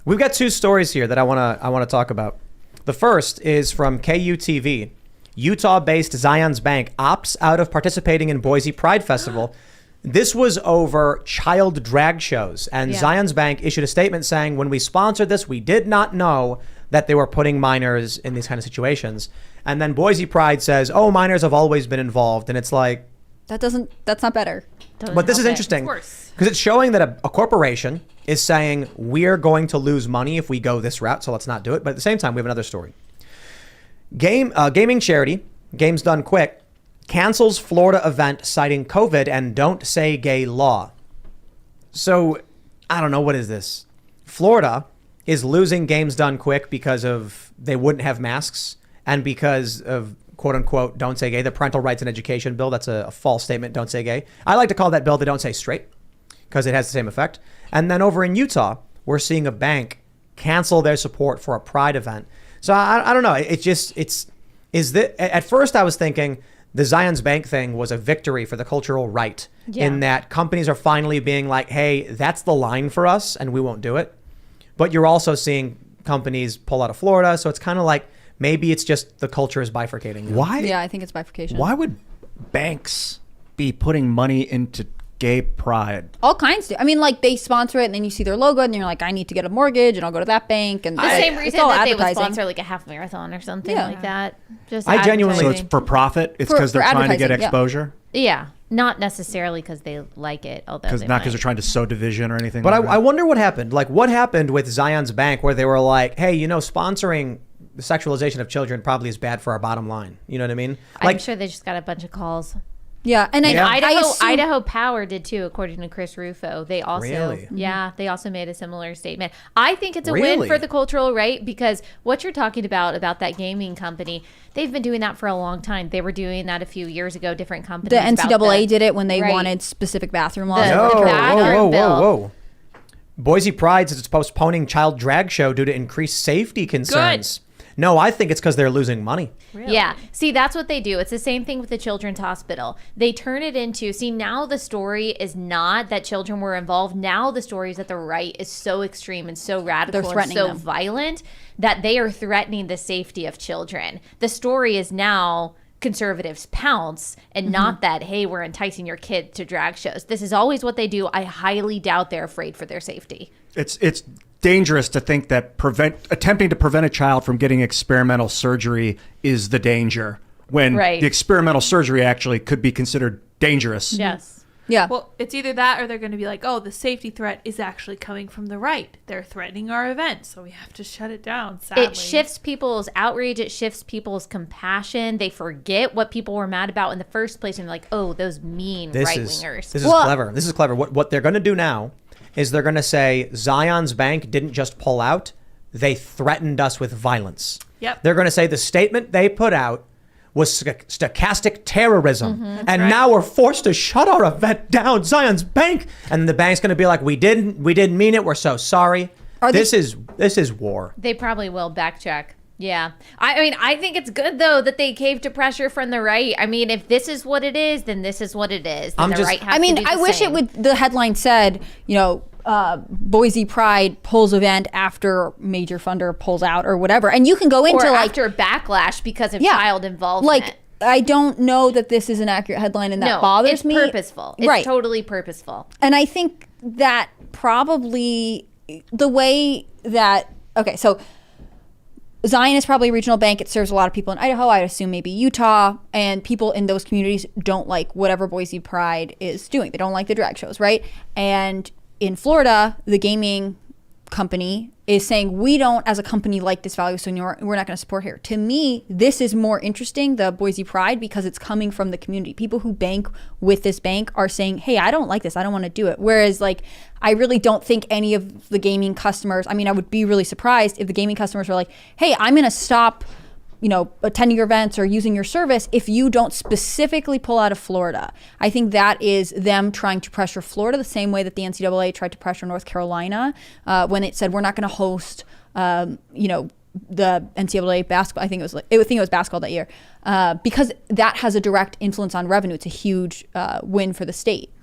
We've got two stories here that I want to talk about. The first is from KUTV. Utah-based Zions Bank opts out of participating in Boise Pride Festival. This was over child drag shows. And Zions Bank issued a statement saying, when we sponsored this, we did not know that they were putting minors in these kind of situations. And then Boise Pride says, oh, minors have always been involved. And it's like... That's not better. But this is interesting because it's showing that a corporation is saying we're going to lose money if we go this route, so let's not do it. But at the same time, we have another story. Gaming charity, Games Done Quick, cancels Florida event citing COVID and don't say gay law. So I don't know, what is this? Florida is losing Games Done Quick because of they wouldn't have masks and because of quote unquote, don't say gay, the parental rights and education bill. That's a false statement. Don't say gay. I like to call that bill the don't say straight because it has the same effect. And then over in Utah, we're seeing a bank cancel their support for a pride event. So I don't know. At first I was thinking the Zions Bank thing was a victory for the cultural right in that companies are finally being like, hey, that's the line for us and we won't do it. But you're also seeing companies pull out of Florida. So it's kind of like, maybe it's just the culture is bifurcating. Why? Yeah, I think it's bifurcation. Why would banks be putting money into gay pride? All kinds do. I mean, like they sponsor it and then you see their logo and you're like, I need to get a mortgage and I'll go to that bank. And the same reason that they would sponsor like a half marathon or something like that. Just I genuinely. So it's for profit? It's because they're trying to get exposure? Yeah. Not necessarily because they like it, although not because they're trying to sow division or anything. But I wonder what happened. Like what happened with Zions Bank where they were like, hey, sponsoring the sexualization of children probably is bad for our bottom line. You know what I mean? I'm sure they just got a bunch of calls. Yeah, and Idaho Power did too, according to Chris Rufo. They also, they also made a similar statement. I think it's a win for the cultural right because what you're talking about that gaming company, they've been doing that for a long time. They were doing that a few years ago. Different companies. The NCAA did it when they wanted specific bathroom laws. Whoa. Boise Pride says it's postponing child drag show due to increased safety concerns. Good. No, I think it's because they're losing money. Really? Yeah. See, that's what they do. It's the same thing with the Children's Hospital. They turn it into, now the story is not that children were involved. Now the story is that the right is so extreme and so radical and so violent that they are threatening the safety of children. The story is now conservatives pounce and not that, hey, we're enticing your kid to drag shows. This is always what they do. I highly doubt they're afraid for their safety. It's dangerous to think that attempting to prevent a child from getting experimental surgery is the danger when the experimental surgery actually could be considered dangerous. Yes. Yeah. Well, it's either that or they're going to be like, oh, the safety threat is actually coming from the right. They're threatening our event, so we have to shut it down, sadly. It shifts people's outrage. It shifts people's compassion. They forget what people were mad about in the first place and they're like, oh, those mean right-wingers. This is clever. This is clever. What they're going to do now is they're going to say Zions Bank didn't just pull out. They threatened us with violence. Yep. They're going to say the statement they put out was stochastic terrorism. And now we're forced to shut our event down, Zions Bank. And the bank's going to be like, we didn't mean it. We're so sorry. This is war. They probably will backtrack. Yeah. I mean, I think it's good, though, that they cave to pressure from the right. I mean, if this is what it is, then this is what it is. Then I wish it would, the headline said, Boise Pride pulls event after major funder pulls out or whatever. And you can go into after backlash because of child involvement. Like, I don't know that this is an accurate headline and that bothers me. It's purposeful. It's totally purposeful. And I think that probably the way that, so Zion is probably a regional bank. It serves a lot of people in Idaho. I assume maybe Utah, and people in those communities don't like whatever Boise Pride is doing. They don't like the drag shows, right? And in Florida, the gaming company is saying, we don't as a company like this value, so we're not going to support here. To me, this is more interesting, the Boise Pride, because it's coming from the community. People who bank with this bank are saying, hey, I don't like this, I don't want to do it. Whereas I really don't think any of the gaming customers, I would be really surprised if the gaming customers were like, hey, I'm going to stop attending your events or using your service if you don't specifically pull out of Florida. I think that is them trying to pressure Florida the same way that the NCAA tried to pressure North Carolina when it said we're not going to host, the NCAA basketball. I think it was basketball that year because that has a direct influence on revenue. It's a huge win for the state.